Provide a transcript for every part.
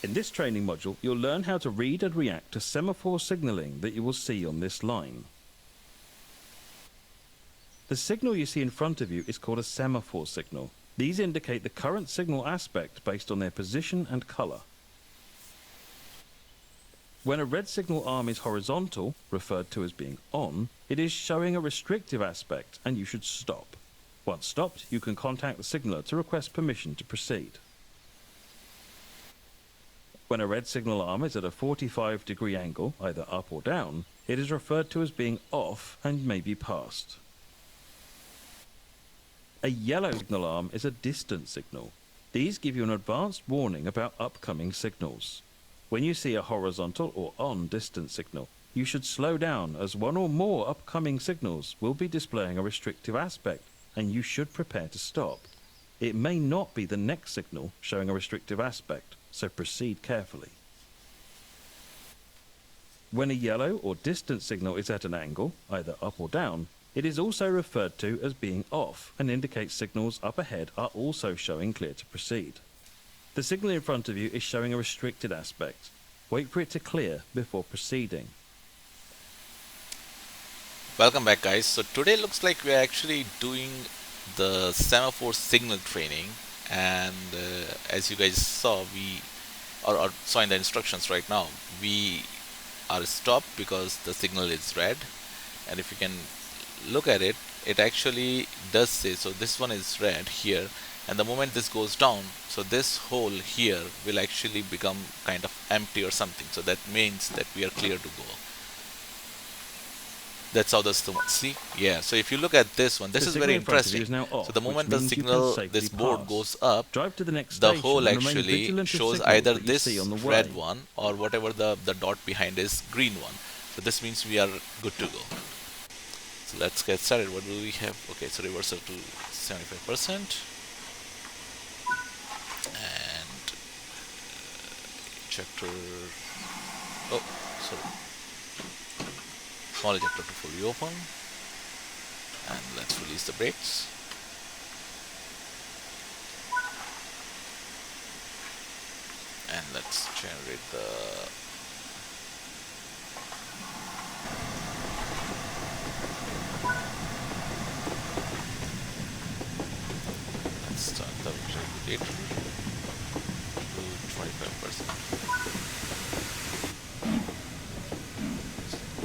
In this training module, you'll learn how to read and react to semaphore signaling that you will see on this line. The signal you see in front of you is called a semaphore signal. These indicate the current signal aspect based on their position and color. When a red signal arm is horizontal, referred to as being on, it is showing a restrictive aspect and you should stop. Once stopped, you can contact the signaler to request permission to proceed. When a red signal arm is at a 45-degree angle, either up or down, it is referred to as being off and may be passed. A yellow signal arm is a distant signal. These give you an advanced warning about upcoming signals. When you see a horizontal or on distant signal, you should slow down as one or more upcoming signals will be displaying a restrictive aspect and you should prepare to stop. It may not be the next signal showing a restrictive aspect, so proceed carefully. When a yellow or distant signal is at an angle, either up or down, it is also referred to as being off and indicates signals up ahead are also showing clear to proceed. The signal in front of you is showing a restricted aspect. Wait for it to clear before proceeding. Welcome back, guys. So today looks like we're actually doing the semaphore signal training, and as you guys saw, or saw in the instructions right now, we are stopped because the signal is red, and if you can look at it, it actually does say, so this one is red here, and the moment this goes down, so this hole here will actually become kind of empty or something, so that means that we are clear to go. That's how this one, see? Yeah, so if you look at this one, this is very interesting. So the moment the signal, this board goes up, the hole actually shows either this red one or whatever the dot behind is green one. So this means we are good to go. So let's get started. What do we have? Okay, so reversal to 75%. And ejector, oh, sorry. Small ejector to fully open. And let's release the brakes. And let's generate the start the regulator to 25%.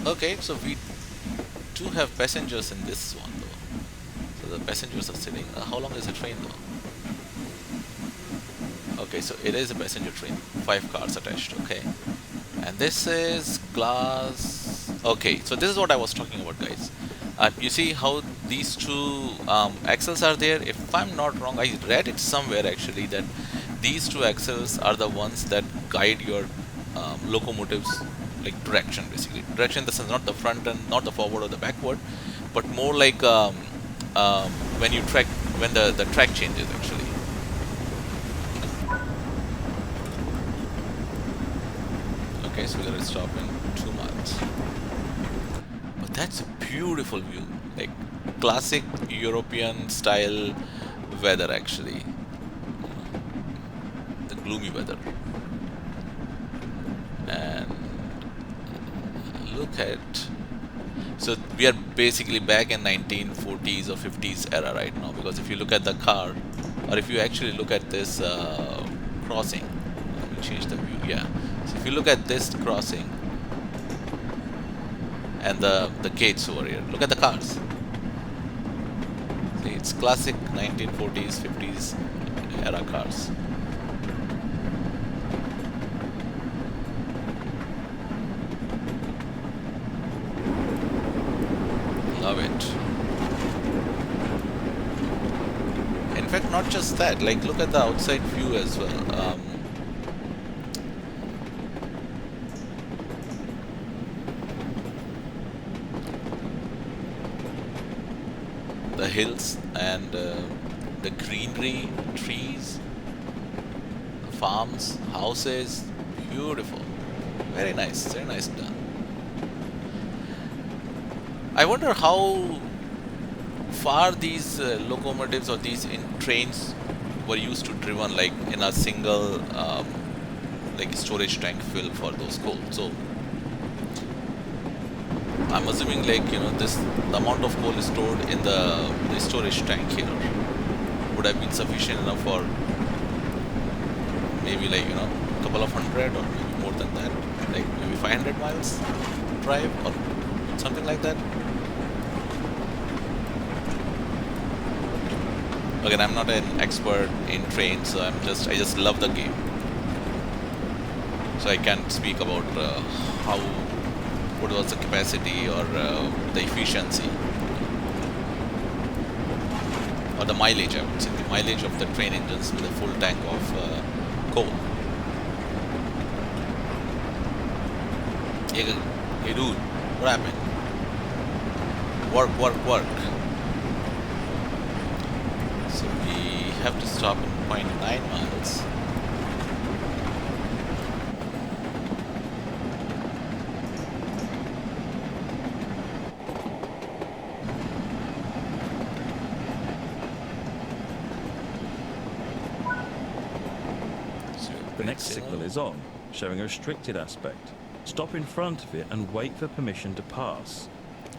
Okay, so we do have passengers in this one though. So the passengers are sitting. How long is the train though? Okay, so it is a passenger train. 5 cars attached. Okay, and this is glass. Okay, so this is what I was talking about, guys. You see how these two axles are there? If I'm not wrong, I read it somewhere actually that these two axles are the ones that guide your locomotive's like direction, basically. Direction in the sense not the front and not the forward or the backward, but more like when you track, when the track changes actually. Okay, so we're gonna stop in 2 miles. But that's a beautiful view, like classic European style weather actually. The gloomy weather. And look at, so we are basically back in 1940s or 50s era right now, because if you look at the car, or if you actually look at this crossing, let me change the view, yeah. So if you look at this crossing and the gates over here, look at the cars. See, it's classic 1940s, 50s era cars. Love it. In fact, not just that, like look at the outside view as well. The hills and the greenery, trees, farms, houses, beautiful. Very nice done. I wonder how far these locomotives or these trains were used to driven, like in a single like storage tank fill for those coal. So I'm assuming like the amount of coal is stored in the storage tank here would have been sufficient enough for maybe like couple of hundred or maybe more than that, like maybe 500 miles drive or something like that. Again, I'm not an expert in trains, so I just love the game. So I can't speak about what was the capacity or the efficiency or the mileage. I would say the mileage of the train engines with a full tank of coal. Hey dude, what happened? Work. So we have to stop in 0.9 miles. The next signal is on, showing a restricted aspect. Stop in front of it and wait for permission to pass.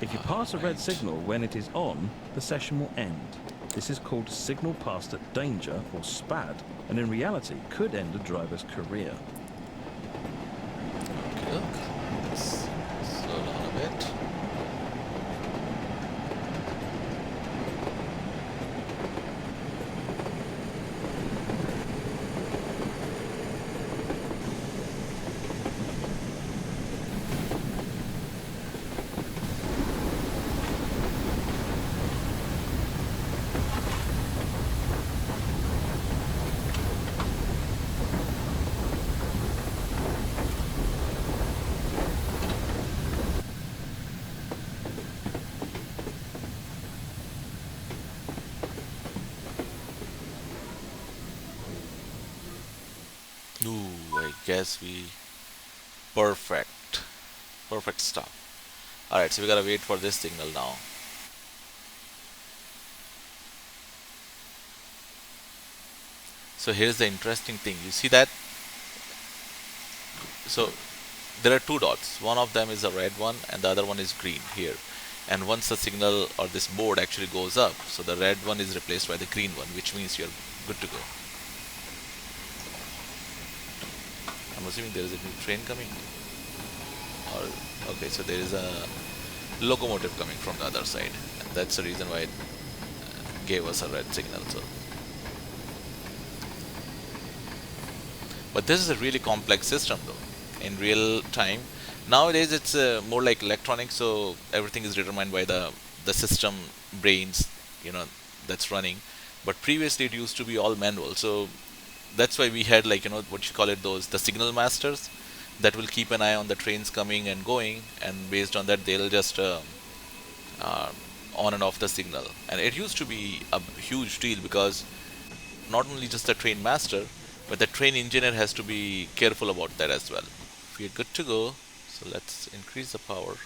If you pass a red signal when it is on, the session will end. This is called signal passed at danger, or SPAD, and in reality could end a driver's career. Okay, let's slow down a bit. Ooh, I guess we perfect stop. All right, so we gotta wait for this signal now. So here's the interesting thing. You see that? So there are two dots. One of them is a red one, and the other one is green here. And once the signal or this board actually goes up, so the red one is replaced by the green one, which means you're good to go. I'm assuming there is a new train coming. Or okay, so there is a locomotive coming from the other side, and that's the reason why it gave us a red signal. So, but this is a really complex system, though. In real time, nowadays it's more like electronics, so everything is determined by the system brains, that's running. But previously it used to be all manual, so that's why we had like what you call it, the signal masters that will keep an eye on the trains coming and going, and based on that they'll just on and off the signal. And it used to be a huge deal, because not only just the train master, but the train engineer has to be careful about that as well. We're good to go, so let's increase the power.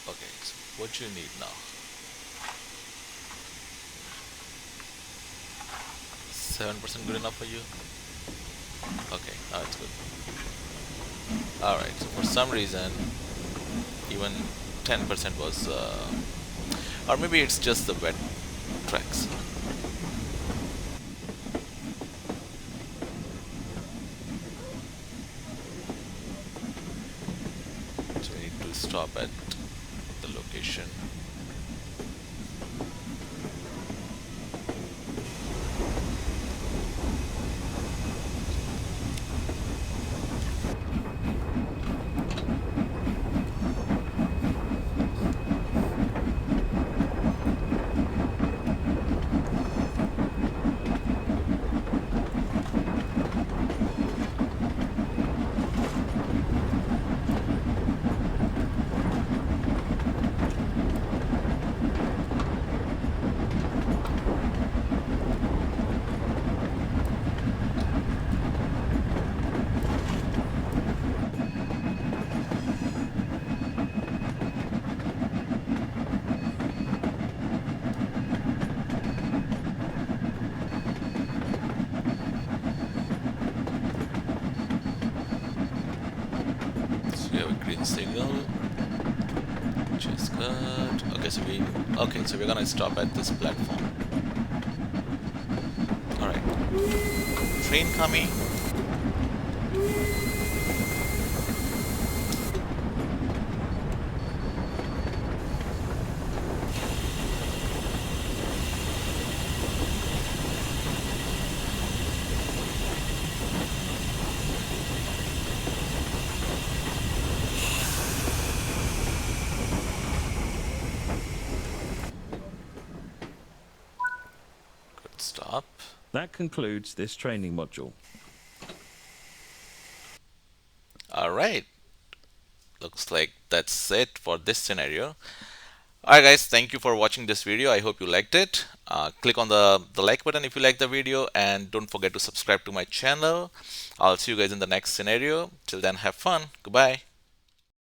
Okay, so what you need now? 7% good enough for you? Okay, now it's good. Alright, so for some reason even 10% was or maybe it's just the wet tracks. So we need to stop at the location. Okay, so we're gonna stop at this platform. Alright. Train coming. Good stop. That concludes this training module. Alright. Looks like that's it for this scenario. Alright guys, thank you for watching this video. I hope you liked it. Click on the like button if you like the video, and don't forget to subscribe to my channel. I'll see you guys in the next scenario. Till then, have fun. Goodbye.